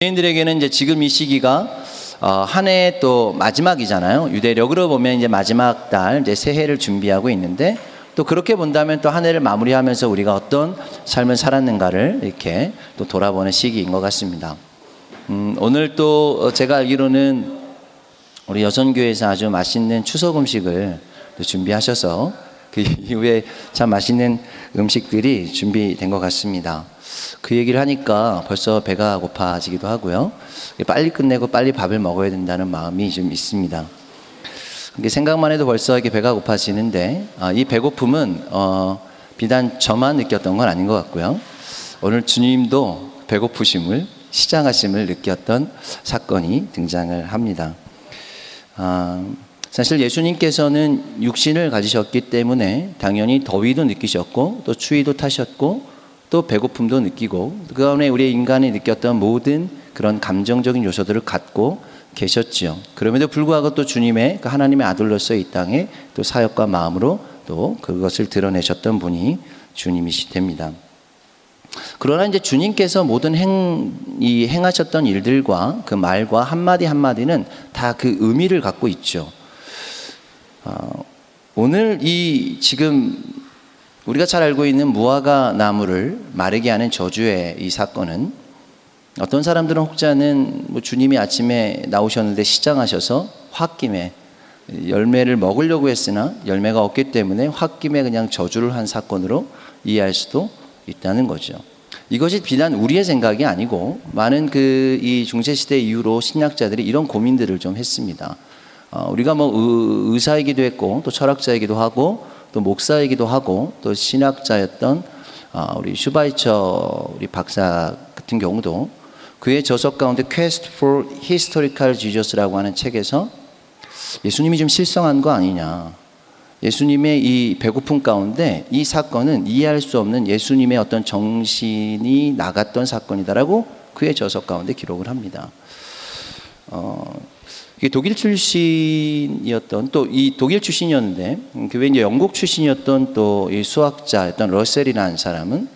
유대인들에게는 이제 지금 이 시기가 한 해의 또 마지막이잖아요. 유대력으로 보면 이제 마지막 달 이제 새해를 준비하고 있는데, 또 그렇게 본다면 또 한 해를 마무리하면서 우리가 어떤 삶을 살았는가를 이렇게 또 돌아보는 시기인 것 같습니다. 오늘 또 제가 알기로는 우리 여선교회에서 아주 맛있는 추석 음식을 또 준비하셔서 그 이후에 참 맛있는 음식들이 준비된 것 같습니다. 그 얘기를 하니까 벌써 배가 고파지기도 하고요. 빨리 끝내고 빨리 밥을 먹어야 된다는 마음이 좀 있습니다. 생각만 해도 벌써 이렇게 배가 고파지는데, 이 배고픔은 비단 저만 느꼈던 건 아닌 것 같고요. 오늘 주님도 배고프심을, 시장하심을 느꼈던 사건이 등장을 합니다. 사실 예수님께서는 육신을 가지셨기 때문에 당연히 더위도 느끼셨고 또 추위도 타셨고 또 배고픔도 느끼고, 그 안에 우리 인간이 느꼈던 모든 그런 감정적인 요소들을 갖고 계셨지요. 그럼에도 불구하고 또 주님의 그 하나님의 아들로서 이 땅에 또 사역과 마음으로 또 그것을 드러내셨던 분이 주님이시 됩니다. 그러나 이제 주님께서 모든 행하셨던 일들과 그 말과 한마디 한마디는 다 그 의미를 갖고 있죠. 오늘 이 지금 우리가 잘 알고 있는 무화과 나무를 마르게 하는 저주의 이 사건은, 어떤 사람들은 혹자는 주님이 아침에 나오셨는데 시장하셔서 홧김에 열매를 먹으려고 했으나 열매가 없기 때문에 홧김에 그냥 저주를 한 사건으로 이해할 수도 있다는 거죠. 이것이 비단 우리의 생각이 아니고 많은 이 중세시대 이후로 신약자들이 이런 고민들을 좀 했습니다. 우리가 의사이기도 했고 또 철학자이기도 하고 또 목사이기도 하고 또 신학자였던 우리 슈바이처 우리 박사 같은 경우도 그의 저서 가운데 Quest for Historical Jesus라고 하는 책에서 예수님이 좀 실성한 거 아니냐, 예수님의 이 배고픔 가운데 이 사건은 이해할 수 없는 예수님의 어떤 정신이 나갔던 사건이다라고 그의 저서 가운데 기록을 합니다. 이게 독일 출신이었던, 또 이 독일 출신이었는데 그 외에 이제 영국 출신이었던 또 이 수학자였던 러셀이라는 사람은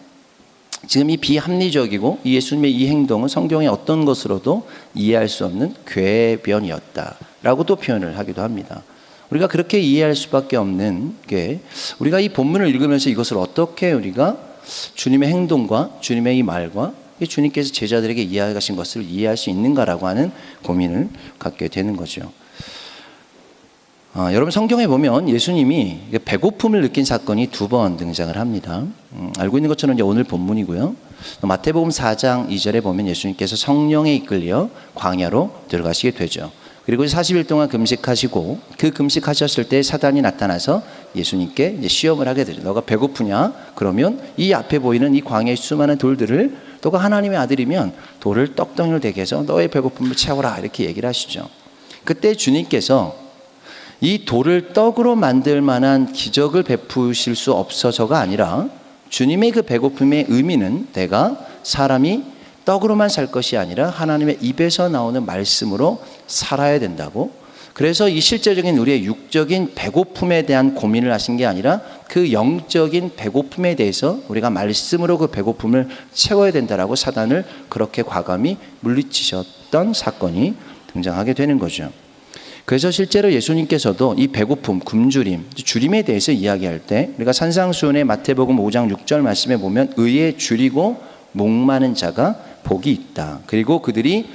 지금 이 비합리적이고 이 예수님의 이 행동은 성경의 어떤 것으로도 이해할 수 없는 궤변이었다라고도 표현을 하기도 합니다. 우리가 그렇게 이해할 수밖에 없는 게, 우리가 이 본문을 읽으면서 이것을 어떻게 우리가 주님의 행동과 주님의 이 말과 주님께서 제자들에게 이야기하신 것을 이해할 수 있는가라고 하는 고민을 갖게 되는 거죠. 여러분, 성경에 보면 예수님이 배고픔을 느낀 사건이 2번 등장을 합니다. 알고 있는 것처럼 이제 오늘 본문이고요. 마태복음 4장 2절에 보면 예수님께서 성령에 이끌려 광야로 들어가시게 되죠. 그리고 40일 동안 금식하시고, 그 금식하셨을 때 사단이 나타나서 예수님께 이제 시험을 하게 되죠. 너가 배고프냐? 그러면 이 앞에 보이는 이 광야의 수많은 돌들을, 너가 하나님의 아들이면 돌을 떡덩이로 되게 해서 너의 배고픔을 채워라, 이렇게 얘기를 하시죠. 그때 주님께서 이 돌을 떡으로 만들 만한 기적을 베푸실 수 없어서가 아니라, 주님의 그 배고픔의 의미는 내가 사람이 떡으로만 살 것이 아니라 하나님의 입에서 나오는 말씀으로 살아야 된다고, 그래서 이 실제적인 우리의 육적인 배고픔에 대한 고민을 하신 게 아니라 그 영적인 배고픔에 대해서 우리가 말씀으로 그 배고픔을 채워야 된다라고 사단을 그렇게 과감히 물리치셨던 사건이 등장하게 되는 거죠. 그래서 실제로 예수님께서도 이 배고픔, 굶주림, 주림에 대해서 이야기할 때 우리가 산상수훈의 마태복음 5장 6절 말씀에 보면 의에 줄이고 목마른 자가 복이 있다, 그리고 그들이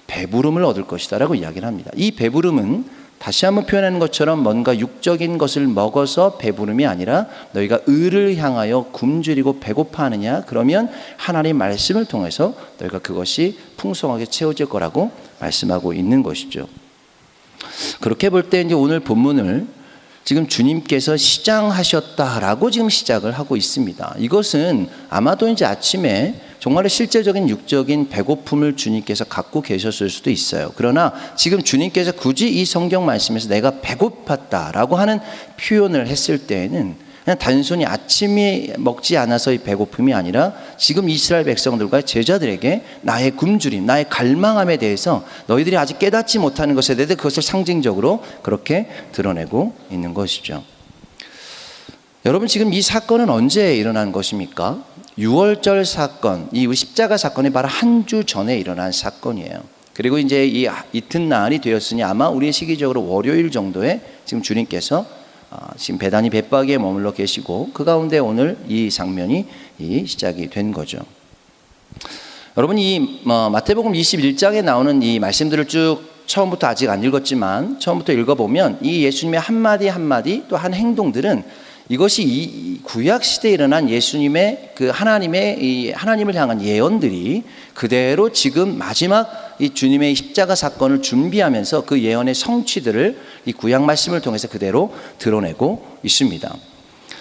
배부름을 얻을 것이다 라고 이야기를 합니다. 이 배부름은 다시 한번 표현하는 것처럼 뭔가 육적인 것을 먹어서 배부름이 아니라, 너희가 의를 향하여 굶주리고 배고파하느냐, 그러면 하나님의 말씀을 통해서 너희가 그것이 풍성하게 채워질 거라고 말씀하고 있는 것이죠. 그렇게 볼 때 이제 오늘 본문을 지금 주님께서 시장하셨다라고 지금 시작을 하고 있습니다. 이것은 아마도 이제 아침에 정말로 실제적인 육적인 배고픔을 주님께서 갖고 계셨을 수도 있어요. 그러나 지금 주님께서 굳이 이 성경 말씀에서 내가 배고팠다라고 하는 표현을 했을 때에는 그냥 단순히 아침이 먹지 않아서의 배고픔이 아니라, 지금 이스라엘 백성들과 제자들에게 나의 굶주림, 나의 갈망함에 대해서 너희들이 아직 깨닫지 못하는 것에 대해 그것을 상징적으로 그렇게 드러내고 있는 것이죠. 여러분, 지금 이 사건은 언제 일어난 것입니까? 유월절 사건, 이 십자가 사건이 바로 한 주 전에 일어난 사건이에요. 그리고 이제 이 이튿날이 되었으니 아마 우리의 시기적으로 월요일 정도에 지금 주님께서 지금 베다니 벳바기에 머물러 계시고 그 가운데 오늘 이 장면이 시작이 된 거죠. 여러분, 이 마태복음 21장에 나오는 이 말씀들을 쭉 처음부터 아직 안 읽었지만 처음부터 읽어보면 이 예수님의 한마디 한마디 또 한 행동들은 이것이 이 구약 시대에 일어난 예수님의 그 하나님을 향한 예언들이 그대로 지금 마지막 이 주님의 십자가 사건을 준비하면서 그 예언의 성취들을 이 구약 말씀을 통해서 그대로 드러내고 있습니다.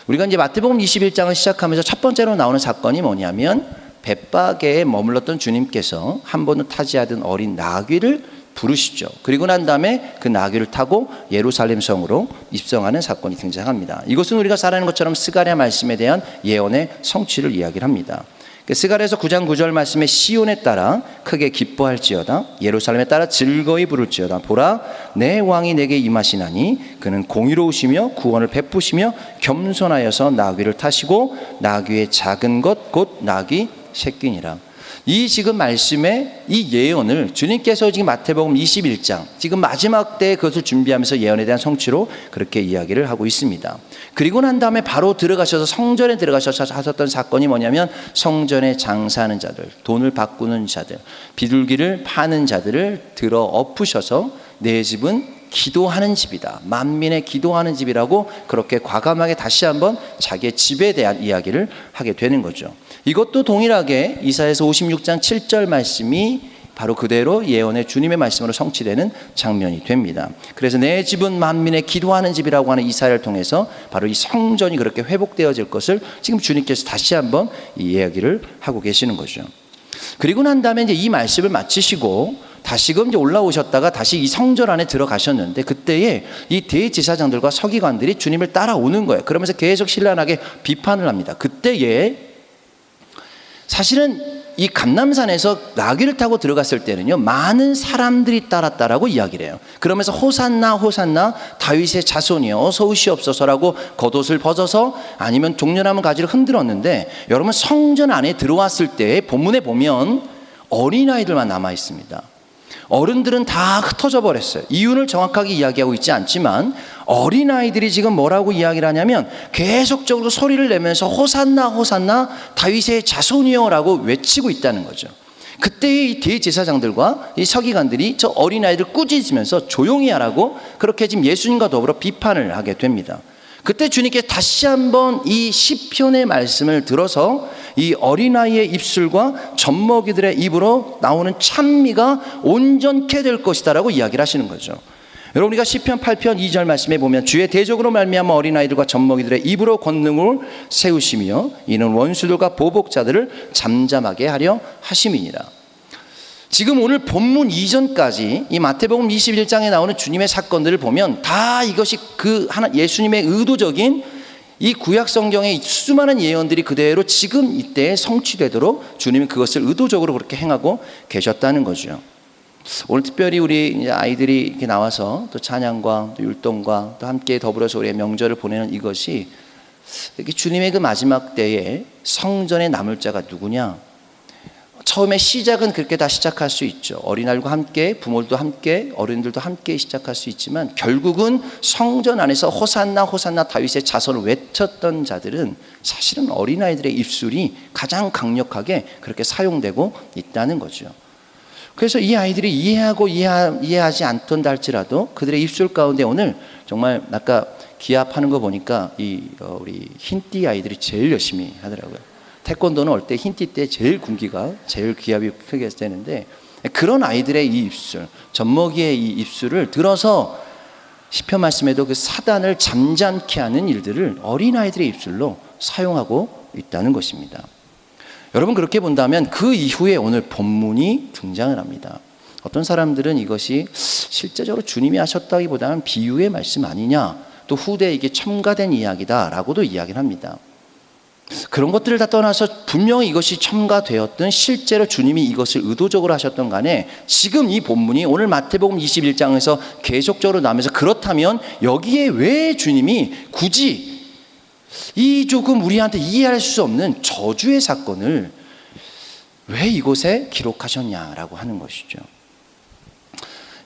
우리가 이제 마태복음 21장을 시작하면서 첫 번째로 나오는 사건이 뭐냐면 벳바게에 머물렀던 주님께서 한 번도 타지 않은 어린 나귀를 부르시죠. 그리고 난 다음에 그 나귀를 타고 예루살렘 성으로 입성하는 사건이 등장합니다. 이것은 우리가 잘 아는 것처럼 스가랴 말씀에 대한 예언의 성취를 이야기를 합니다. 스가랴에서 9장 9절 말씀에 시온에 따라 크게 기뻐할지어다, 예루살렘에 따라 즐거이 부를지어다. 보라, 내 왕이 내게 임하시나니 그는 공의로우시며 구원을 베푸시며 겸손하여서 나귀를 타시고 나귀의 작은 것 곧 나귀 새끼니라. 이 지금 말씀의 이 예언을 주님께서 지금 마태복음 21장 지금 마지막 때 그것을 준비하면서 예언에 대한 성취로 그렇게 이야기를 하고 있습니다. 그리고 난 다음에 바로 들어가셔서 성전에 들어가셔서 하셨던 사건이 뭐냐면 성전에 장사하는 자들, 돈을 바꾸는 자들, 비둘기를 파는 자들을 들어 엎으셔서 내 집은 기도하는 집이다, 만민의 기도하는 집이라고 그렇게 과감하게 다시 한번 자기의 집에 대한 이야기를 하게 되는 거죠. 이것도 동일하게 이사야서 56장 7절 말씀이 바로 그대로 예언의 주님의 말씀으로 성취되는 장면이 됩니다. 그래서 내 집은 만민의 기도하는 집이라고 하는 이사야를 통해서 바로 이 성전이 그렇게 회복되어질 것을 지금 주님께서 다시 한번 이 이야기를 하고 계시는 거죠. 그리고 난 다음에 이제 이 말씀을 마치시고 다시금 이제 올라오셨다가 다시 이 성전 안에 들어가셨는데 그때에 이 대제사장들과 서기관들이 주님을 따라오는 거예요. 그러면서 계속 신랄하게 비판을 합니다. 그때에 사실은 이 감람산에서 나귀를 타고 들어갔을 때는요, 많은 사람들이 따랐다라고 이야기를 해요. 그러면서 호산나 호산나 다윗의 자손이여 어서 오시옵소서라고 겉옷을 벗어서 아니면 종려나무 가지를 흔들었는데, 여러분 성전 안에 들어왔을 때 본문에 보면 어린아이들만 남아 있습니다. 어른들은 다 흩어져 버렸어요. 이유를 정확하게 이야기하고 있지 않지만 어린아이들이 지금 뭐라고 이야기를 하냐면 계속적으로 소리를 내면서 호산나 호산나 다윗의 자손이여 라고 외치고 있다는 거죠. 그때 이 대제사장들과 이 서기관들이 저 어린아이들 꾸짖으면서 조용히 하라고 그렇게 지금 예수님과 더불어 비판을 하게 됩니다. 그때 주님께 다시 한번 이 시편의 말씀을 들어서 이 어린아이의 입술과 젖먹이들의 입으로 나오는 찬미가 온전케 될 것이다 라고 이야기를 하시는 거죠. 여러분, 우리가 시편 8편 2절 말씀에 보면 주의 대적으로 말미암아 어린아이들과 젖먹이들의 입으로 권능을 세우시며 이는 원수들과 보복자들을 잠잠하게 하려 하심이니라. 지금 오늘 본문 이전까지 이 마태복음 21장에 나오는 주님의 사건들을 보면 다 이것이 예수님의 의도적인 이 구약 성경의 수많은 예언들이 그대로 지금 이때에 성취되도록 주님이 그것을 의도적으로 그렇게 행하고 계셨다는 거죠. 오늘 특별히 우리 아이들이 이렇게 나와서 또 찬양과 또 율동과 또 함께 더불어서 우리의 명절을 보내는 이것이 주님의 그 마지막 때에 성전에 남을 자가 누구냐? 처음에 시작은 그렇게 다 시작할 수 있죠. 어린아이들과 함께, 부모들도 함께, 어른들도 함께 시작할 수 있지만 결국은 성전 안에서 호산나 호산나 다윗의 자손을 외쳤던 자들은 사실은 어린아이들의 입술이 가장 강력하게 그렇게 사용되고 있다는 거죠. 그래서 이 아이들이 이해하고 이해하지 않던다 할지라도 그들의 입술 가운데 오늘 정말 아까 기합하는 거 보니까 우리 흰띠 아이들이 제일 열심히 하더라고요. 태권도는 올 때 흰띠 때 제일 군기가 제일 기합이 크게 되는데 그런 아이들의 이 입술, 젖먹이의 이 입술을 들어서 시편 말씀에도 그 사단을 잠잠케 하는 일들을 어린아이들의 입술로 사용하고 있다는 것입니다. 여러분, 그렇게 본다면 그 이후에 오늘 본문이 등장을 합니다. 어떤 사람들은 이것이 실제적으로 주님이 하셨다기보다는 비유의 말씀 아니냐, 또 후대에 이게 첨가된 이야기다라고도 이야기를 합니다. 그런 것들을 다 떠나서 분명히 이것이 첨가되었든 실제로 주님이 이것을 의도적으로 하셨던 간에 지금 이 본문이 오늘 마태복음 21장에서 계속적으로 나오면서 그렇다면 여기에 왜 주님이 굳이 이 조금 우리한테 이해할 수 없는 저주의 사건을 왜 이곳에 기록하셨냐라고 하는 것이죠.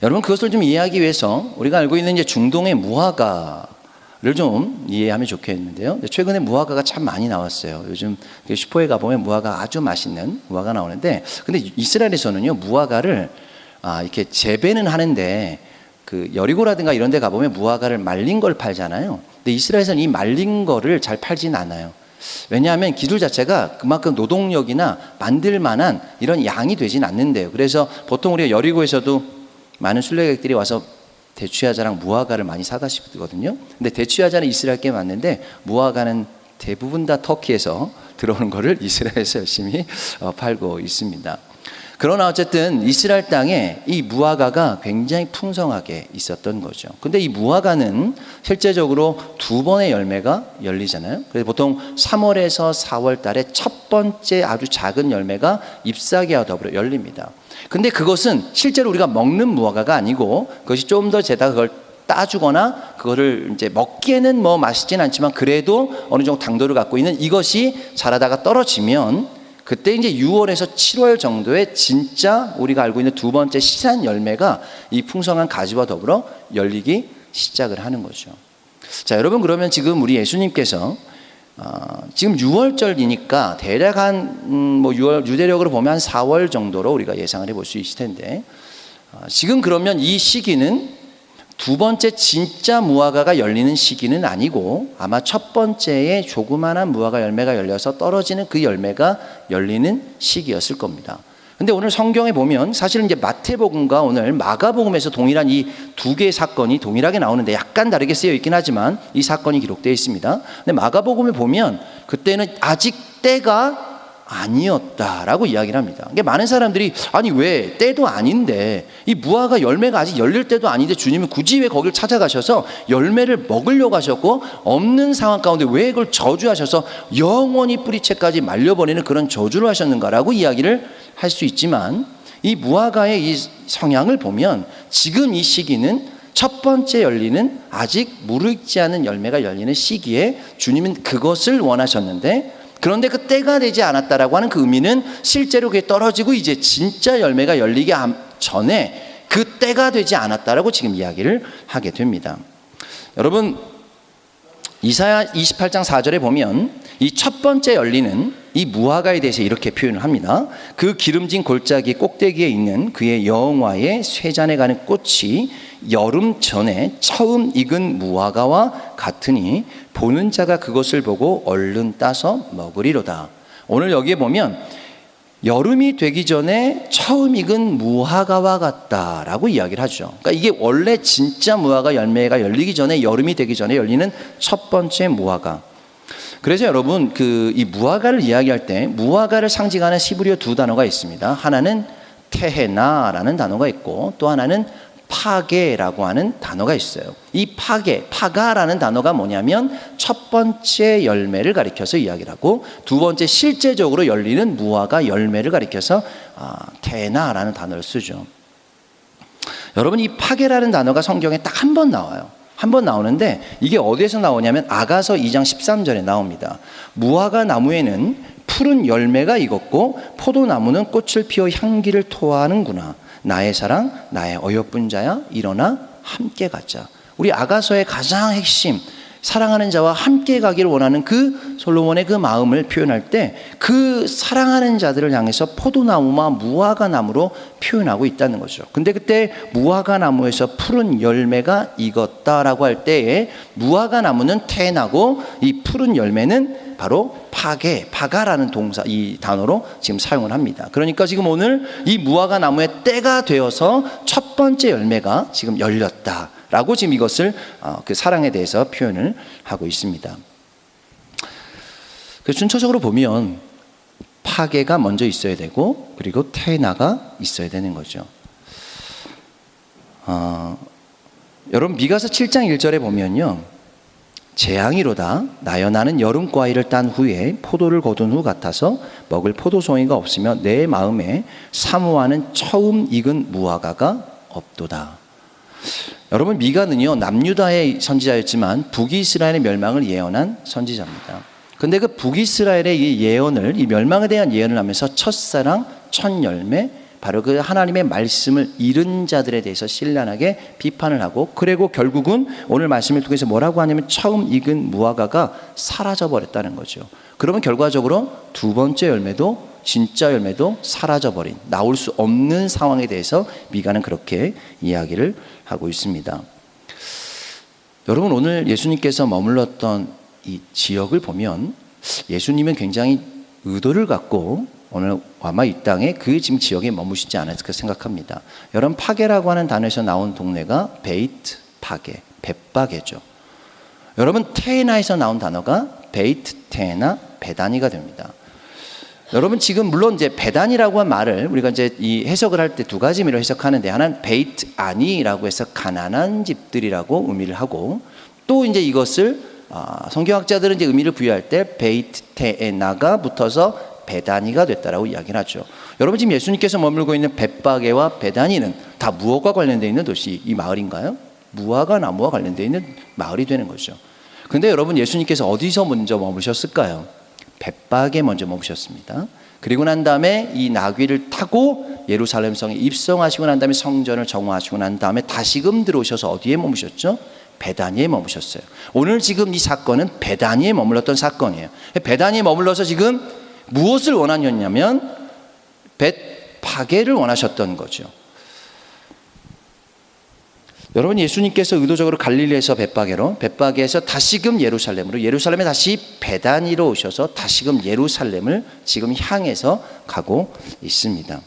여러분, 그것을 좀 이해하기 위해서 우리가 알고 있는 이제 중동의 무화과를 좀 이해하면 좋겠는데요. 최근에 무화과가 참 많이 나왔어요. 요즘 슈퍼에 가보면 무화과 아주 맛있는 무화과 나오는데, 근데 이스라엘에서는요, 무화과를 이렇게 재배는 하는데, 그 여리고라든가 이런 데 가보면 무화과를 말린 걸 팔잖아요. 근데 이스라엘에서는 이 말린 거를 잘 팔진 않아요. 왜냐하면 기술 자체가 그만큼 노동력이나 만들 만한 이런 양이 되진 않는데요. 그래서 보통 우리가 여리고에서도 많은 순례객들이 와서 대추야자랑 무화과를 많이 사가시거든요. 근데 대추야자는 이스라엘께 맞는데 무화과는 대부분 다 터키에서 들어오는 거를 이스라엘에서 열심히 팔고 있습니다. 그러나 어쨌든 이스라엘 땅에 이 무화과가 굉장히 풍성하게 있었던 거죠. 근데 이 무화과는 실제적으로 2번의 열매가 열리잖아요. 그래서 보통 3월에서 4월 달에 첫 번째 아주 작은 열매가 잎사귀와 더불어 열립니다. 근데 그것은 실제로 우리가 먹는 무화과가 아니고, 그것이 좀 더 제가 그걸 따주거나 그거를 이제 먹기에는 뭐 맛있진 않지만 그래도 어느 정도 당도를 갖고 있는 이것이 자라다가 떨어지면, 그때 이제 6월에서 7월 정도에 진짜 우리가 알고 있는 2번째 시산 열매가 이 풍성한 가지와 더불어 열리기 시작을 하는 거죠. 자, 여러분, 그러면 지금 우리 예수님께서 지금 6월절이니까 대략 한 6월, 유대력으로 보면 한 4월 정도로 우리가 예상을 해볼 수 있을 텐데, 지금 그러면 이 시기는 2번째 진짜 무화과가 열리는 시기는 아니고, 아마 첫 번째에 조그마한 무화과 열매가 열려서 떨어지는 그 열매가 열리는 시기였을 겁니다. 근데 오늘 성경에 보면 사실은 이제 마태복음과 오늘 마가복음에서 동일한 이 두 개의 사건이 동일하게 나오는데 약간 다르게 쓰여 있긴 하지만 이 사건이 기록되어 있습니다. 근데 마가복음에 보면 그때는 아직 때가 아니었다라고 이야기를 합니다. 그러니까 많은 사람들이 아니 왜 때도 아닌데, 이 무화과 열매가 아직 열릴 때도 아닌데 주님은 굳이 왜 거기를 찾아가셔서 열매를 먹으려고 하셨고, 없는 상황 가운데 왜 그걸 저주하셔서 영원히 뿌리채까지 말려버리는 그런 저주를 하셨는가라고 이야기를 할 수 있지만, 이 무화과의 이 성향을 보면 지금 이 시기는 첫 번째 열리는 아직 무르익지 않은 열매가 열리는 시기에 주님은 그것을 원하셨는데, 그런데 그 때가 되지 않았다라고 하는 그 의미는 실제로 그게 떨어지고 이제 진짜 열매가 열리기 전에 그 때가 되지 않았다라고 지금 이야기를 하게 됩니다. 여러분, 이사야 28장 4절에 보면 이 첫 번째 열리는 이 무화과에 대해서 이렇게 표현을 합니다. 그 기름진 골짜기 꼭대기에 있는 그의 여호와의 쇠잔에 가는 꽃이 여름 전에 처음 익은 무화과와 같으니 보는 자가 그것을 보고 얼른 따서 먹으리로다. 오늘 여기에 보면 여름이 되기 전에 처음 익은 무화과와 같다라고 이야기를 하죠. 그러니까 이게 원래 진짜 무화과 열매가 열리기 전에, 여름이 되기 전에 열리는 첫 번째 무화과. 그래서 여러분, 이 무화과를 이야기할 때 무화과를 상징하는 히브리어 두 단어가 있습니다. 하나는 테헤나라는 단어가 있고, 또 하나는 파게라고 하는 단어가 있어요. 이 파가라는 단어가 뭐냐면 첫 번째 열매를 가리켜서 이야기를 하고, 두 번째 실제적으로 열리는 무화과 열매를 가리켜서 테나라는 단어를 쓰죠. 여러분, 이 파게라는 단어가 성경에 딱 한 번 나와요. 한 번 나오는데 이게 어디에서 나오냐면 아가서 2장 13절에 나옵니다. 무화과 나무에는 푸른 열매가 익었고 포도나무는 꽃을 피워 향기를 토하는구나. 나의 사랑, 나의 어여쁜 자야, 일어나 함께 가자. 우리 아가서의 가장 핵심, 사랑하는 자와 함께 가기를 원하는 그 솔로몬의 그 마음을 표현할 때 그 사랑하는 자들을 향해서 포도나무와 무화과 나무로 표현하고 있다는 거죠. 근데 그때 무화과 나무에서 푸른 열매가 익었다라고 할 때에 무화과 나무는 태나고 이 푸른 열매는 바로 파가라는 동사, 이 단어로 지금 사용을 합니다. 그러니까 지금 오늘 이 무화과 나무의 때가 되어서 첫 번째 열매가 지금 열렸다 라고 지금 이것을 그 사랑에 대해서 표현을 하고 있습니다. 그 순서적으로 보면 파게가 먼저 있어야 되고 그리고 테나가 있어야 되는 거죠. 여러분, 미가서 7장 1절에 보면요, 재앙이로다 나여 나는 여름 과일을 딴 후에 포도를 거둔 후 같아서 먹을 포도송이가 없으며 내 마음에 사모하는 처음 익은 무화과가 없도다. 여러분, 미가는요 남유다의 선지자였지만 북이스라엘의 멸망을 예언한 선지자입니다. 근데 그 북이스라엘의 이 예언을, 이 멸망에 대한 예언을 하면서 첫사랑, 첫열매, 바로 그 하나님의 말씀을 잃은 자들에 대해서 신랄하게 비판을 하고, 그리고 결국은 오늘 말씀을 통해서 뭐라고 하냐면 처음 익은 무화과가 사라져 버렸다는 거죠. 그러면 결과적으로 두 번째 열매도, 진짜 열매도 사라져 버린, 나올 수 없는 상황에 대해서 미가는 그렇게 이야기를 하고 있습니다. 여러분, 오늘 예수님께서 머물렀던 이 지역을 보면 예수님은 굉장히 의도를 갖고 오늘 아마 이 땅에 그 지금 지역에 머무시지 않았을까 생각합니다. 여러분, 파게라고 하는 단어에서 나온 동네가 베이트 파게, 벳바게죠. 여러분, 테에나에서 나온 단어가 베이트 테에나, 베다니가 됩니다. 여러분, 지금 물론 이제 베단이라고 한 말을 우리가 이제 이 해석을 할 때 두 가지 의미로 해석하는데, 하나는 베이트 아니라고 해서 가난한 집들이라고 의미를 하고, 또 이제 이것을 성경학자들은 이제 의미를 부여할 때 베이트 테에나가 붙어서 베다니가 됐다라고 이야기를 하죠. 여러분, 지금 예수님께서 머물고 있는 벳바게와 베다니는 다 무엇과 관련되어 있는 도시, 이 마을인가요? 무화과 나무와 관련되어 있는 마을이 되는 거죠. 근데 여러분, 예수님께서 어디서 먼저 머무셨을까요? 벳바게 먼저 머무셨습니다. 그리고 난 다음에 이 나귀를 타고 예루살렘 성에 입성하시고 난 다음에 성전을 정화하시고 난 다음에 다시금 들어오셔서 어디에 머무셨죠? 베다니에 머무셨어요. 오늘 지금 이 사건은 베다니에 머물렀던 사건이에요. 베다니에 머물러서 지금 무엇을 원하셨냐면 벳바게를 원하셨던 거죠. 여러분, 예수님께서 의도적으로 갈릴리에서 벳바게로, 벳바게에서 다시금 예루살렘으로, 예루살렘에 다시 베다니로 오셔서 다시금 예루살렘을 지금 향해서 가고 있습니다.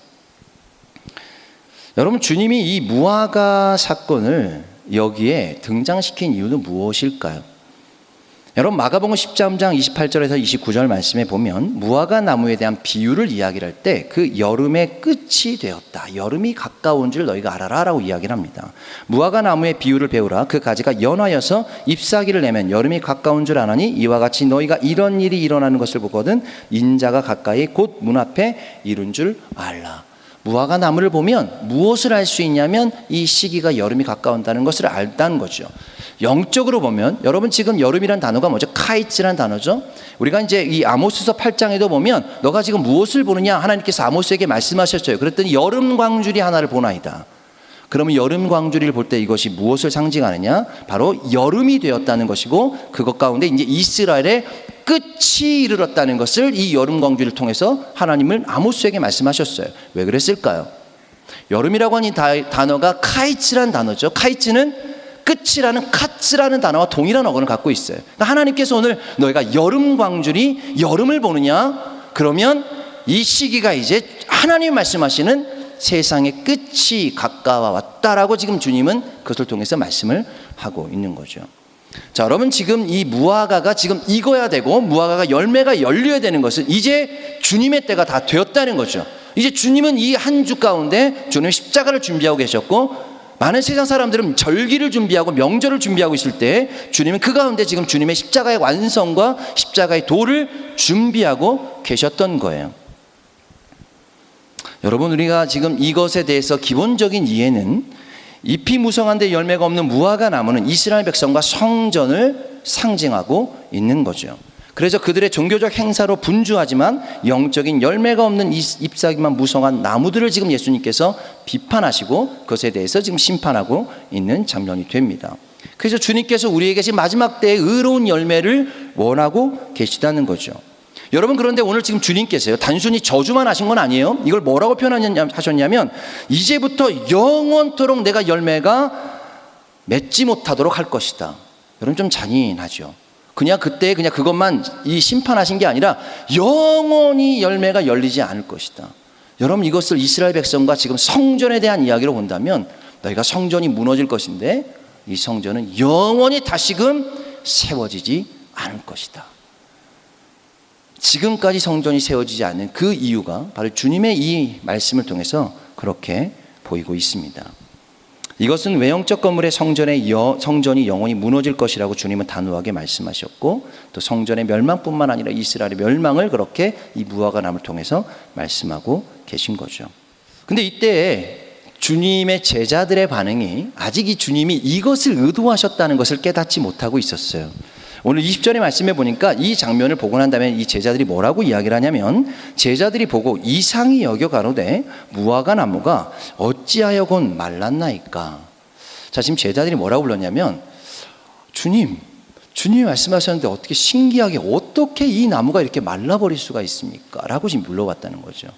여러분, 주님이 이 무화과 사건을 여기에 등장시킨 이유는 무엇일까요? 여러분, 마가복음 13장 28절에서 29절 말씀에 보면 무화과 나무에 대한 비유를 이야기를 할 때 그 여름의 끝이 되었다, 여름이 가까운 줄 너희가 알아라 라고 이야기를 합니다. 무화과 나무의 비유를 배우라. 그 가지가 연하여서 잎사귀를 내면 여름이 가까운 줄 아나니 이와 같이 너희가 이런 일이 일어나는 것을 보거든 인자가 가까이 곧 문 앞에 이른 줄 알라. 무화과 나무를 보면 무엇을 알 수 있냐면 이 시기가 여름이 가까운다는 것을 알다는 거죠. 영적으로 보면, 여러분, 지금 여름이란 단어가 뭐죠? 카이츠란 단어죠. 우리가 이제 이 아모스서 8장에도 보면 너가 지금 무엇을 보느냐, 하나님께서 아모스에게 말씀하셨어요. 그랬더니 여름 광주리 하나를 보나이다. 그러면 여름 광주리를 볼 때 이것이 무엇을 상징하느냐? 바로 여름이 되었다는 것이고, 그것 가운데 이제 이스라엘의 끝이 이르렀다는 것을 이 여름 광주리를 통해서 하나님은 아모스에게 말씀하셨어요. 왜 그랬을까요? 여름이라고 하는 단어가 카이츠란 단어죠. 카이츠는 끝이라는 카츠라는 단어와 동일한 어근을 갖고 있어요. 그러니까 하나님께서 오늘 너희가 여름 광주리, 여름을 보느냐? 그러면 이 시기가 이제 하나님이 말씀하시는 세상의 끝이 가까워 왔다라고 지금 주님은 그것을 통해서 말씀을 하고 있는 거죠. 자, 여러분, 지금 이 무화과가 지금 익어야 되고 무화과가 열매가 열려야 되는 것은 이제 주님의 때가 다 되었다는 거죠. 이제 주님은 이 한 주 가운데 주님 십자가를 준비하고 계셨고, 많은 세상 사람들은 절기를 준비하고 명절을 준비하고 있을 때 주님은 그 가운데 지금 주님의 십자가의 완성과 십자가의 도를 준비하고 계셨던 거예요. 여러분, 우리가 지금 이것에 대해서 기본적인 이해는 잎이 무성한데 열매가 없는 무화과 나무는 이스라엘 백성과 성전을 상징하고 있는 거죠. 그래서 그들의 종교적 행사로 분주하지만 영적인 열매가 없는 잎사귀만 무성한 나무들을 지금 예수님께서 비판하시고 그것에 대해서 지금 심판하고 있는 장면이 됩니다. 그래서 주님께서 우리에게 지금 마지막 때의 의로운 열매를 원하고 계시다는 거죠. 여러분, 그런데 오늘 지금 주님께서요, 단순히 저주만 하신 건 아니에요. 이걸 뭐라고 표현하셨냐면 이제부터 영원토록 내가 열매가 맺지 못하도록 할 것이다. 여러분, 좀 잔인하죠. 그냥 그때 그냥 그것만 이 심판하신 게 아니라 영원히 열매가 열리지 않을 것이다. 여러분, 이것을 이스라엘 백성과 지금 성전에 대한 이야기로 본다면 너희가 성전이 무너질 것인데 이 성전은 영원히 다시금 세워지지 않을 것이다. 지금까지 성전이 세워지지 않는 그 이유가 바로 주님의 이 말씀을 통해서 그렇게 보이고 있습니다. 이것은 외형적 건물의 성전이 영원히 무너질 것이라고 주님은 단호하게 말씀하셨고, 또 성전의 멸망뿐만 아니라 이스라엘의 멸망을 그렇게 이 무화과 나무를 통해서 말씀하고 계신 거죠. 근데 이때 주님의 제자들의 반응이 아직 이 주님이 이것을 의도하셨다는 것을 깨닫지 못하고 있었어요. 오늘 20절의 말씀에 보니까 이 장면을 보고 난 다음에 이 제자들이 뭐라고 이야기를 하냐면, 제자들이 보고 이상히 여겨 가로되 무화과 나무가 어찌하여건 말랐나이까. 자, 지금 제자들이 뭐라고 불렀냐면, 주님이 말씀하셨는데 어떻게 신기하게 어떻게 이 나무가 이렇게 말라버릴 수가 있습니까? 라고 지금 물어봤다는 거죠.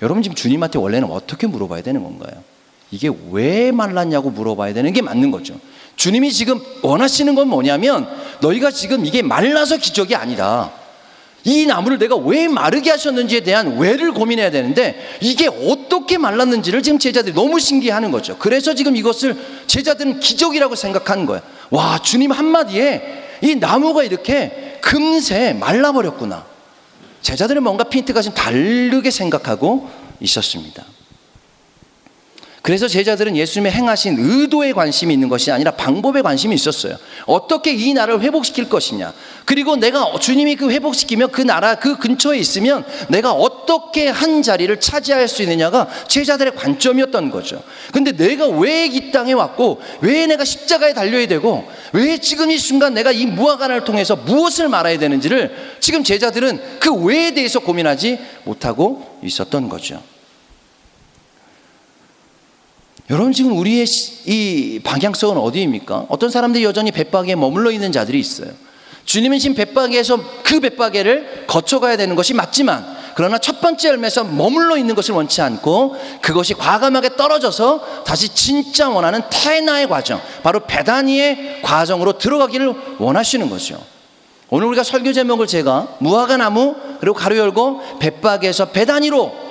여러분, 지금 주님한테 원래는 어떻게 물어봐야 되는 건가요? 이게 왜 말랐냐고 물어봐야 되는 게 맞는 거죠. 주님이 지금 원하시는 건 뭐냐면, 너희가 지금 이게 말라서 기적이 아니다. 이 나무를 내가 왜 마르게 하셨는지에 대한 왜를 고민해야 되는데, 이게 어떻게 말랐는지를 지금 제자들이 너무 신기해하는 거죠. 그래서 지금 이것을 제자들은 기적이라고 생각하는 거예요. 와, 주님 한마디에 이 나무가 이렇게 금세 말라버렸구나. 제자들은 뭔가 핀트가 좀 다르게 생각하고 있었습니다. 그래서 제자들은 예수님의 행하신 의도에 관심이 있는 것이 아니라 방법에 관심이 있었어요. 어떻게 이 나라를 회복시킬 것이냐, 그리고 내가 주님이 그 회복시키면 그 나라 그 근처에 있으면 내가 어떻게 한 자리를 차지할 수 있느냐가 제자들의 관점이었던 거죠. 근데 내가 왜 이 땅에 왔고, 왜 내가 십자가에 달려야 되고, 왜 지금 이 순간 내가 이 무화과를 통해서 무엇을 말해야 되는지를 지금 제자들은 그 왜에 대해서 고민하지 못하고 있었던 거죠. 여러분, 지금 우리의 이 방향성은 어디입니까? 어떤 사람들이 여전히 벳바게에 머물러 있는 자들이 있어요. 주님은 지금 벳바게에서 그 벳바게를 거쳐가야 되는 것이 맞지만, 그러나 첫 번째 열매에서 머물러 있는 것을 원치 않고 그것이 과감하게 떨어져서 다시 진짜 원하는 테나의 과정, 바로 베다니의 과정으로 들어가기를 원하시는 거죠. 오늘 우리가 설교 제목을 제가 무화과 나무 그리고 가로 열고 벳바게에서 베다니로,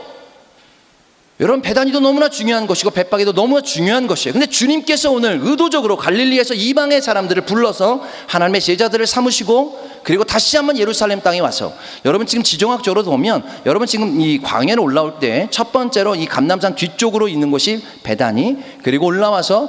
여러분, 베다니도 너무나 중요한 것이고 벳바게도 너무나 중요한 것이에요. 근데 주님께서 오늘 의도적으로 갈릴리에서 이방의 사람들을 불러서 하나님의 제자들을 삼으시고, 그리고 다시 한번 예루살렘 땅에 와서, 여러분 지금 지정학적으로 보면, 여러분 지금 이 광야를 올라올 때 첫 번째로 이 감람산 뒤쪽으로 있는 곳이 베다니, 그리고 올라와서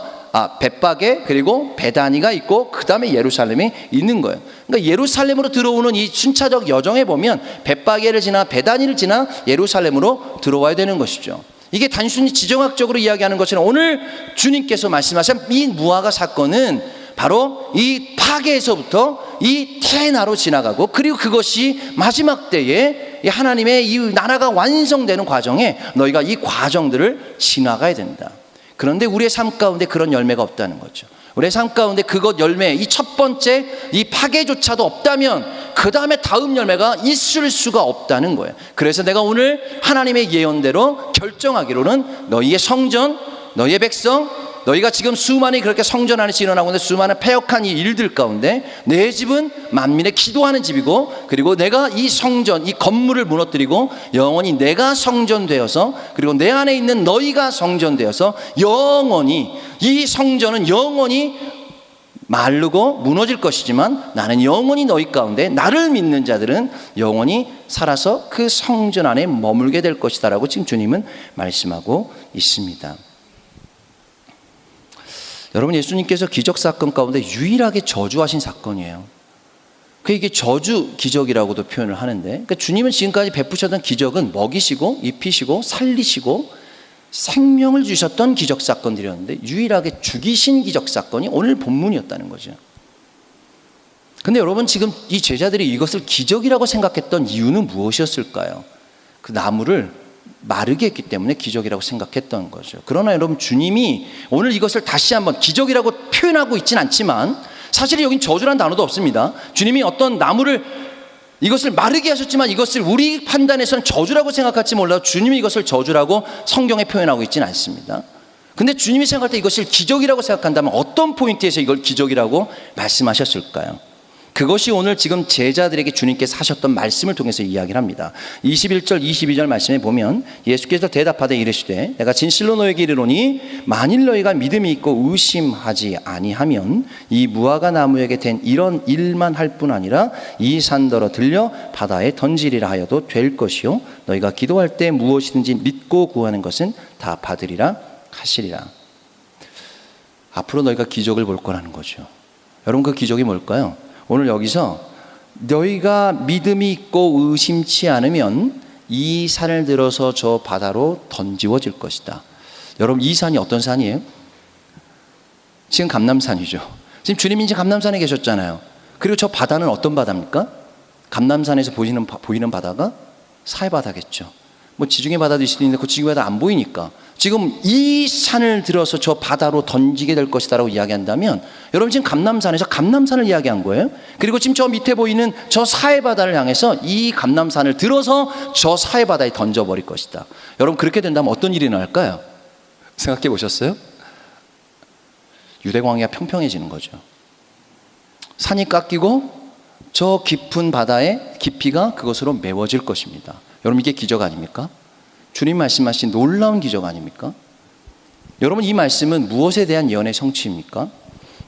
벳바게, 그리고 베다니가 있고 그 다음에 예루살렘이 있는 거예요. 그러니까 예루살렘으로 들어오는 이 순차적 여정에 보면 벳바게를 지나 베다니를 지나 예루살렘으로 들어와야 되는 것이죠. 이게 단순히 지정학적으로 이야기하는 것처럼 오늘 주님께서 말씀하신 이 무화과 사건은 바로 이 파괴에서부터 이 테나로 지나가고, 그리고 그것이 마지막 때에 하나님의 이 나라가 완성되는 과정에 너희가 이 과정들을 지나가야 된다. 그런데 우리의 삶 가운데 그런 열매가 없다는 거죠. 우리의 삶 가운데 그것 열매, 이 첫 번째 이 파괴조차도 없다면 그 다음에 다음 열매가 있을 수가 없다는 거예요. 그래서 내가 오늘 하나님의 예언대로 결정하기로는 너희의 성전, 너희의 백성, 너희가 지금 수많이 그렇게 성전 안에서 일어나고 있는 수많은 패역한 이 일들 가운데 내 집은 만민의 기도하는 집이고, 그리고 내가 이 성전, 이 건물을 무너뜨리고 영원히 내가 성전 되어서, 그리고 내 안에 있는 너희가 성전 되어서 영원히, 이 성전은 영원히 마르고 무너질 것이지만 나는 영원히 너희 가운데, 나를 믿는 자들은 영원히 살아서 그 성전 안에 머물게 될 것이다 라고 지금 주님은 말씀하고 있습니다. 여러분, 예수님께서 기적 사건 가운데 유일하게 저주하신 사건이에요. 이게 저주 기적이라고도 표현을 하는데, 그러니까 주님은 지금까지 베푸셨던 기적은 먹이시고 입히시고 살리시고 생명을 주셨던 기적 사건들이었는데, 유일하게 죽이신 기적 사건이 오늘 본문이었다는 거죠. 근데 여러분, 지금 이 제자들이 이것을 기적이라고 생각했던 이유는 무엇이었을까요? 그 나무를 마르게 했기 때문에 기적이라고 생각했던 거죠. 그러나 여러분, 주님이 오늘 이것을 다시 한번 기적이라고 표현하고 있진 않지만, 사실 여긴 저주란 단어도 없습니다. 주님이 어떤 나무를 이것을 마르게 하셨지만 이것을 우리 판단에서는 저주라고 생각할지 몰라도 주님이 이것을 저주라고 성경에 표현하고 있지는 않습니다. 근데 주님이 생각할 때 이것을 기적이라고 생각한다면 어떤 포인트에서 이걸 기적이라고 말씀하셨을까요? 그것이 오늘 지금 제자들에게 주님께서 하셨던 말씀을 통해서 이야기를 합니다. 21절 22절 말씀에 보면 예수께서 대답하되 이르시되 내가 진실로 너에게 이르노니 만일 너희가 믿음이 있고 의심하지 아니하면 이 무화과 나무에게 된 이런 일만 할 뿐 아니라 이 산더러 들려 바다에 던지리라 하여도 될 것이요 너희가 기도할 때 무엇이든지 믿고 구하는 것은 다 받으리라 하시리라. 앞으로 너희가 기적을 볼 거라는 거죠. 여러분, 그 기적이 뭘까요? 오늘 여기서 너희가 믿음이 있고 의심치 않으면 이 산을 들어서 저 바다로 던지워질 것이다. 여러분 이 산이 어떤 산이에요? 지금 감람산이죠. 지금 주님이 이제 감람산에 계셨잖아요. 그리고 저 바다는 어떤 바다입니까? 감람산에서 보이는 바다가 사해바다겠죠. 뭐 지중해 바다도 있을 수도 있는데 그 지중해 바다 안 보이니까 지금 이 산을 들어서 저 바다로 던지게 될 것이다라고 이야기한다면 여러분 지금 감람산에서 감람산을 이야기한 거예요. 그리고 지금 저 밑에 보이는 저 사해바다를 향해서 이 감람산을 들어서 저 사해바다에 던져버릴 것이다. 여러분 그렇게 된다면 어떤 일이 일어날까요? 생각해 보셨어요? 유대광야가 평평해지는 거죠. 산이 깎이고 저 깊은 바다의 깊이가 그것으로 메워질 것입니다. 여러분 이게 기적 아닙니까? 주님 말씀하신 놀라운 기적 아닙니까? 여러분 이 말씀은 무엇에 대한 예언의 성취입니까?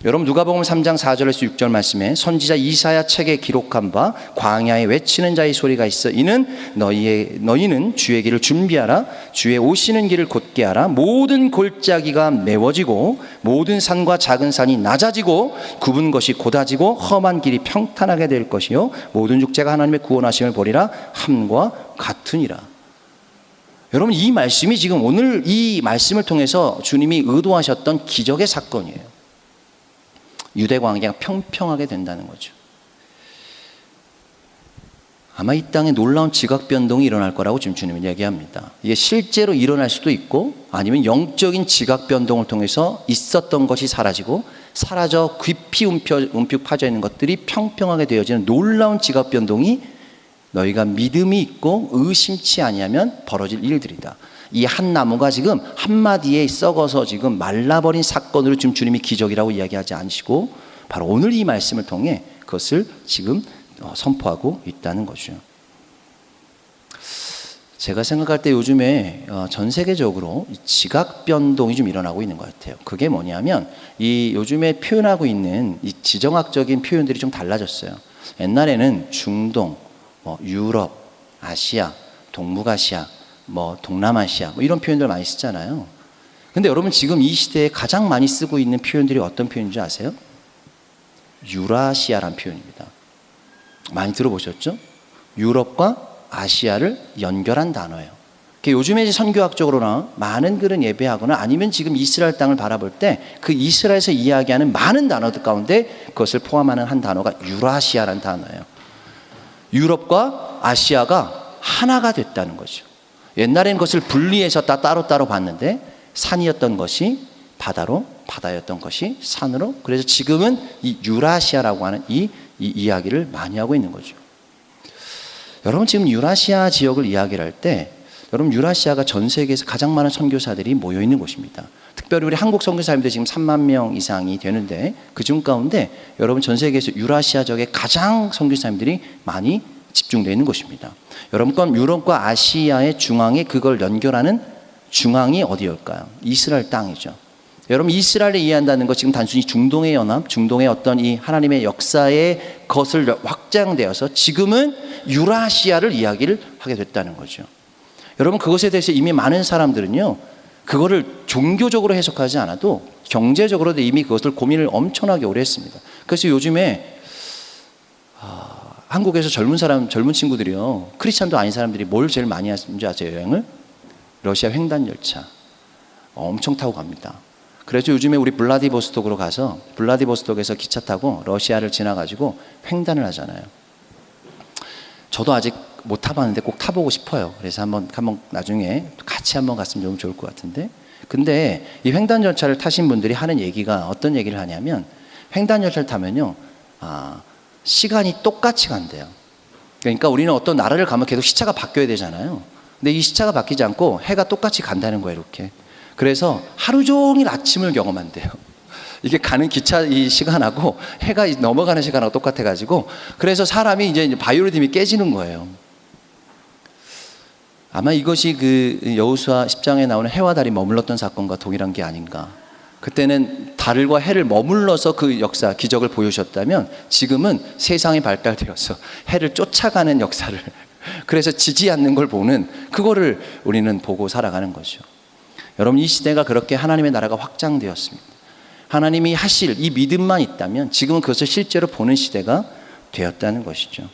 여러분 누가복음 3장 4절에서 6절 말씀에 선지자 이사야 책에 기록한 바 광야에 외치는 자의 소리가 있어 이는 너희는 주의 길을 준비하라 주의 오시는 길을 곧게 하라 모든 골짜기가 메워지고 모든 산과 작은 산이 낮아지고 굽은 것이 곧아지고 험한 길이 평탄하게 될 것이요 모든 족제가 하나님의 구원하심을 보리라 함과 같으니라. 여러분 이 말씀이 지금 오늘 이 말씀을 통해서 주님이 의도하셨던 기적의 사건이에요. 유대 광야가 평평하게 된다는 거죠. 아마 이 땅에 놀라운 지각 변동이 일어날 거라고 지금 주님은 얘기합니다. 이게 실제로 일어날 수도 있고 아니면 영적인 지각 변동을 통해서 있었던 것이 사라지고 사라져 깊이 움푹 파져 있는 것들이 평평하게 되어지는 놀라운 지각 변동이 너희가 믿음이 있고 의심치 아니하면 벌어질 일들이다. 이 한 나무가 지금 한마디에 썩어서 지금 말라버린 사건으로 지금 주님이 기적이라고 이야기하지 않으시고 바로 오늘 이 말씀을 통해 그것을 지금 선포하고 있다는 거죠. 제가 생각할 때 요즘에 전 세계적으로 지각 변동이 좀 일어나고 있는 것 같아요. 그게 뭐냐면 이 요즘에 표현하고 있는 이 지정학적인 표현들이 좀 달라졌어요. 옛날에는 중동, 유럽, 아시아, 동북아시아, 동남아시아 이런 표현들 많이 쓰잖아요. 근데 여러분 지금 이 시대에 가장 많이 쓰고 있는 표현들이 어떤 표현인지 아세요? 유라시아라는 표현입니다. 많이 들어보셨죠? 유럽과 아시아를 연결한 단어예요. 요즘에 선교학적으로나 많은 글은 예배하거나 아니면 지금 이스라엘 땅을 바라볼 때 그 이스라엘에서 이야기하는 많은 단어들 가운데 그것을 포함하는 한 단어가 유라시아라는 단어예요. 유럽과 아시아가 하나가 됐다는 거죠. 옛날에는 그것을 분리해서 따로따로 봤는데 산이었던 것이 바다로, 바다였던 것이 산으로, 그래서 지금은 이 유라시아라고 하는 이 이야기를 많이 하고 있는 거죠. 여러분 지금 유라시아 지역을 이야기를 할 때 여러분 유라시아가 전 세계에서 가장 많은 선교사들이 모여 있는 곳입니다. 특별히 우리 한국 선교사님들 지금 3만 명 이상이 되는데 그중 가운데 여러분 전 세계에서 유라시아 지역에 가장 선교사님들이 많이 집중되어 있는 곳입니다. 여러분 건 유럽과 아시아의 중앙에 그걸 연결하는 중앙이 어디일까요? 이스라엘 땅이죠. 여러분 이스라엘을 이해한다는 것 지금 단순히 중동의 연합, 중동의 어떤 이 하나님의 역사의 것을 확장되어서 지금은 유라시아를 이야기를 하게 됐다는 거죠. 여러분 그것에 대해서 이미 많은 사람들은요 그거를 종교적으로 해석하지 않아도 경제적으로도 이미 그것을 고민을 엄청나게 오래 했습니다. 그래서 요즘에 한국에서 젊은 친구들이요 크리스찬도 아닌 사람들이 뭘 제일 많이 하는지 아세요? 여행을? 러시아 횡단 열차 엄청 타고 갑니다. 그래서 요즘에 우리 블라디보스톡으로 가서 블라디보스톡에서 기차 타고 러시아를 지나가지고 횡단을 하잖아요. 저도 아직 못 타봤는데 꼭 타보고 싶어요. 그래서 한번 나중에 같이 한번 갔으면 너무 좋을 것 같은데. 근데 이 횡단 열차를 타신 분들이 하는 얘기가 어떤 얘기를 하냐면 횡단 열차를 타면요, 시간이 똑같이 간대요. 그러니까 우리는 어떤 나라를 가면 계속 시차가 바뀌어야 되잖아요. 근데 이 시차가 바뀌지 않고 해가 똑같이 간다는 거예요, 이렇게. 그래서 하루 종일 아침을 경험한대요. 이게 가는 기차 이 시간하고 해가 넘어가는 시간하고 똑같아가지고 그래서 사람이 이제 바이오리듬이 깨지는 거예요. 아마 이것이 그 여호수아 10장에 나오는 해와 달이 머물렀던 사건과 동일한 게 아닌가. 그때는 달과 해를 머물러서 그 역사, 기적을 보여주셨다면 지금은 세상이 발달되어서 해를 쫓아가는 역사를 그래서 지지 않는 걸 보는 그거를 우리는 보고 살아가는 거죠. 여러분 이 시대가 그렇게 하나님의 나라가 확장되었습니다. 하나님이 하실 이 믿음만 있다면 지금은 그것을 실제로 보는 시대가 되었다는 것이죠.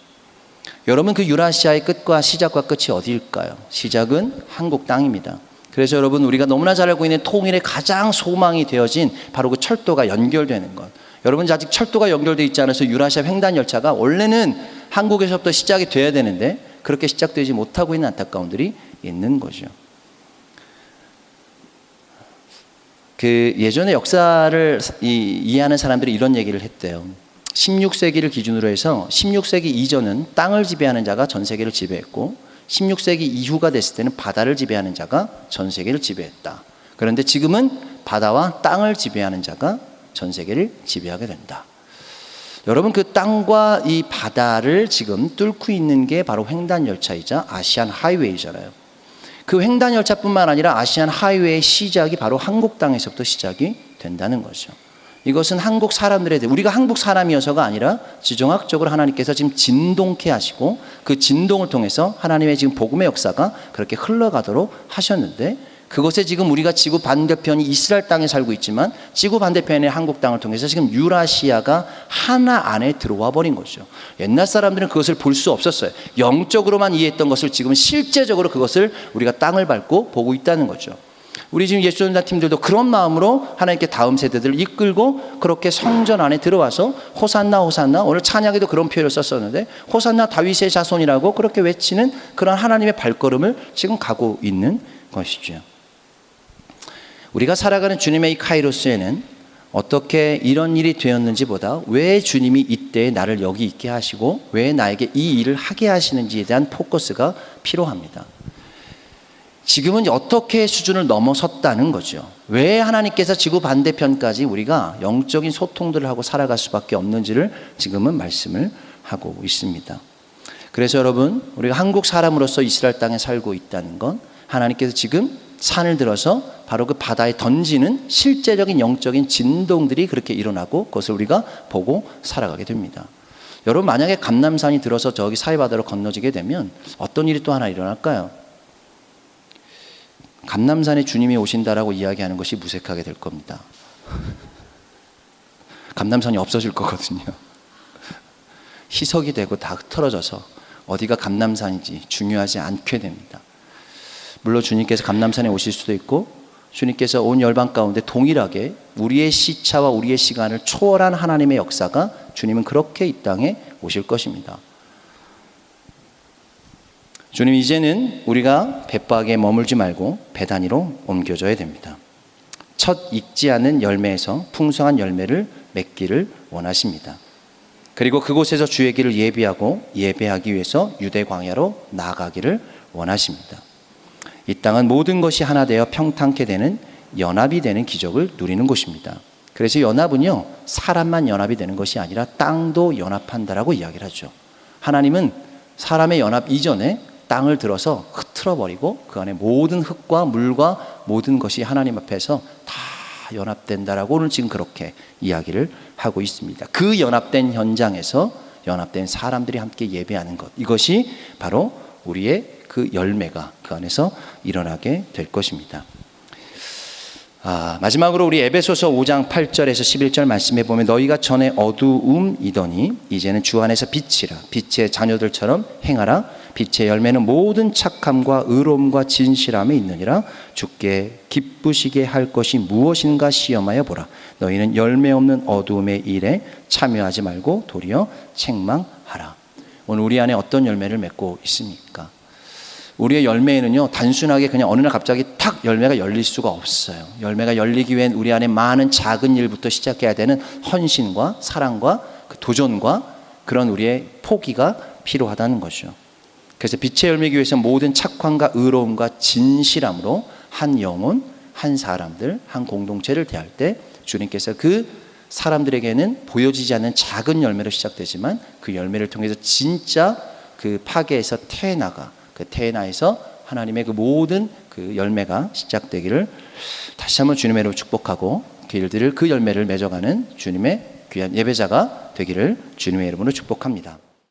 여러분 그 유라시아의 끝과 시작과 끝이 어디일까요? 시작은 한국 땅입니다. 그래서 여러분, 우리가 너무나 잘 알고 있는 통일의 가장 소망이 되어진 바로 그 철도가 연결되는 것. 여러분, 아직 철도가 연결되어 있지 않아서 유라시아 횡단 열차가 원래는 한국에서부터 시작이 돼야 되는데 그렇게 시작되지 못하고 있는 안타까움들이 있는 거죠. 그 예전의 역사를 이해하는 사람들이 이런 얘기를 했대요. 16세기를 기준으로 해서 16세기 이전은 땅을 지배하는 자가 전 세계를 지배했고 16세기 이후가 됐을 때는 바다를 지배하는 자가 전 세계를 지배했다. 그런데 지금은 바다와 땅을 지배하는 자가 전 세계를 지배하게 된다. 여러분, 그 땅과 이 바다를 지금 뚫고 있는 게 바로 횡단열차이자 아시안 하이웨이잖아요. 그 횡단열차뿐만 아니라 아시안 하이웨이의 시작이 바로 한국 땅에서부터 시작이 된다는 거죠. 이것은 한국 사람들에 대해, 우리가 한국 사람이어서가 아니라 지정학적으로 하나님께서 지금 진동케 하시고 그 진동을 통해서 하나님의 지금 복음의 역사가 그렇게 흘러가도록 하셨는데, 그것에 지금 우리가 지구 반대편이 이스라엘 땅에 살고 있지만 지구 반대편의 한국 땅을 통해서 지금 유라시아가 하나 안에 들어와 버린 거죠. 옛날 사람들은 그것을 볼 수 없었어요. 영적으로만 이해했던 것을 지금은 실제적으로 그것을 우리가 땅을 밟고 보고 있다는 거죠. 우리 지금 예수전자 팀들도 그런 마음으로 하나님께 다음 세대들을 이끌고 그렇게 성전 안에 들어와서 호산나 호산나, 오늘 찬양에도 그런 표현을 썼었는데 호산나 다윗의 자손이라고 그렇게 외치는 그런 하나님의 발걸음을 지금 가고 있는 것이죠. 우리가 살아가는 주님의 이 카이로스에는 어떻게 이런 일이 되었는지보다 왜 주님이 이때 나를 여기 있게 하시고 왜 나에게 이 일을 하게 하시는지에 대한 포커스가 필요합니다. 지금은 어떻게 수준을 넘어섰다는 거죠. 왜 하나님께서 지구 반대편까지 우리가 영적인 소통들을 하고 살아갈 수밖에 없는지를 지금은 말씀을 하고 있습니다. 그래서 여러분, 우리가 한국 사람으로서 이스라엘 땅에 살고 있다는 건 하나님께서 지금 산을 들어서 바로 그 바다에 던지는 실제적인 영적인 진동들이 그렇게 일어나고 그것을 우리가 보고 살아가게 됩니다. 여러분, 만약에 감람산이 들어서 저기 사해바다로 건너지게 되면 어떤 일이 또 하나 일어날까요? 감람산에 주님이 오신다라고 이야기하는 것이 무색하게 될 겁니다. 감람산이 없어질 거거든요. 희석이 되고 다 흩어져서 어디가 감람산인지 중요하지 않게 됩니다. 물론 주님께서 감람산에 오실 수도 있고 주님께서 온 열방 가운데 동일하게 우리의 시차와 우리의 시간을 초월한 하나님의 역사가 주님은 그렇게 이 땅에 오실 것입니다. 주님, 이제는 우리가 벳박에 머물지 말고 베다니로 옮겨져야 됩니다. 첫 익지 않은 열매에서 풍성한 열매를 맺기를 원하십니다. 그리고 그곳에서 주의 길을 예배하기 위해서 유대 광야로 나아가기를 원하십니다. 이 땅은 모든 것이 하나 되어 평탄케 되는 연합이 되는 기적을 누리는 곳입니다. 그래서 연합은요, 사람만 연합이 되는 것이 아니라 땅도 연합한다라고 이야기를 하죠. 하나님은 사람의 연합 이전에 땅을 들어서 흐트러버리고 그 안에 모든 흙과 물과 모든 것이 하나님 앞에서 다 연합된다라고 오늘 지금 그렇게 이야기를 하고 있습니다. 그 연합된 현장에서 연합된 사람들이 함께 예배하는 것, 이것이 바로 우리의 그 열매가 그 안에서 일어나게 될 것입니다. 마지막으로 우리 에베소서 5장 8절에서 11절 말씀해 보면 너희가 전에 어두움이더니 이제는 주 안에서 빛이라 빛의 자녀들처럼 행하라. 빛의 열매는 모든 착함과 의로움과 진실함에 있느니라. 주께 기쁘시게 할 것이 무엇인가 시험하여 보라. 너희는 열매 없는 어두움의 일에 참여하지 말고 도리어 책망하라. 오늘 우리 안에 어떤 열매를 맺고 있습니까? 우리의 열매에는요, 단순하게 그냥 어느 날 갑자기 탁 열매가 열릴 수가 없어요. 열매가 열리기 위한 우리 안에 많은 작은 일부터 시작해야 되는 헌신과 사랑과 그 도전과 그런 우리의 포기가 필요하다는 거죠. 그래서 빛의 열매이기 위해서 모든 착함과 의로움과 진실함으로 한 영혼, 한 사람들, 한 공동체를 대할 때 주님께서 그 사람들에게는 보여지지 않는 작은 열매로 시작되지만 그 열매를 통해서 진짜 그 파괴에서 태어나가 그 태어나에서 하나님의 그 모든 그 열매가 시작되기를 다시 한번 주님의 이름으로 축복하고 그 열매를 맺어가는 주님의 귀한 예배자가 되기를 주님의 이름으로 축복합니다.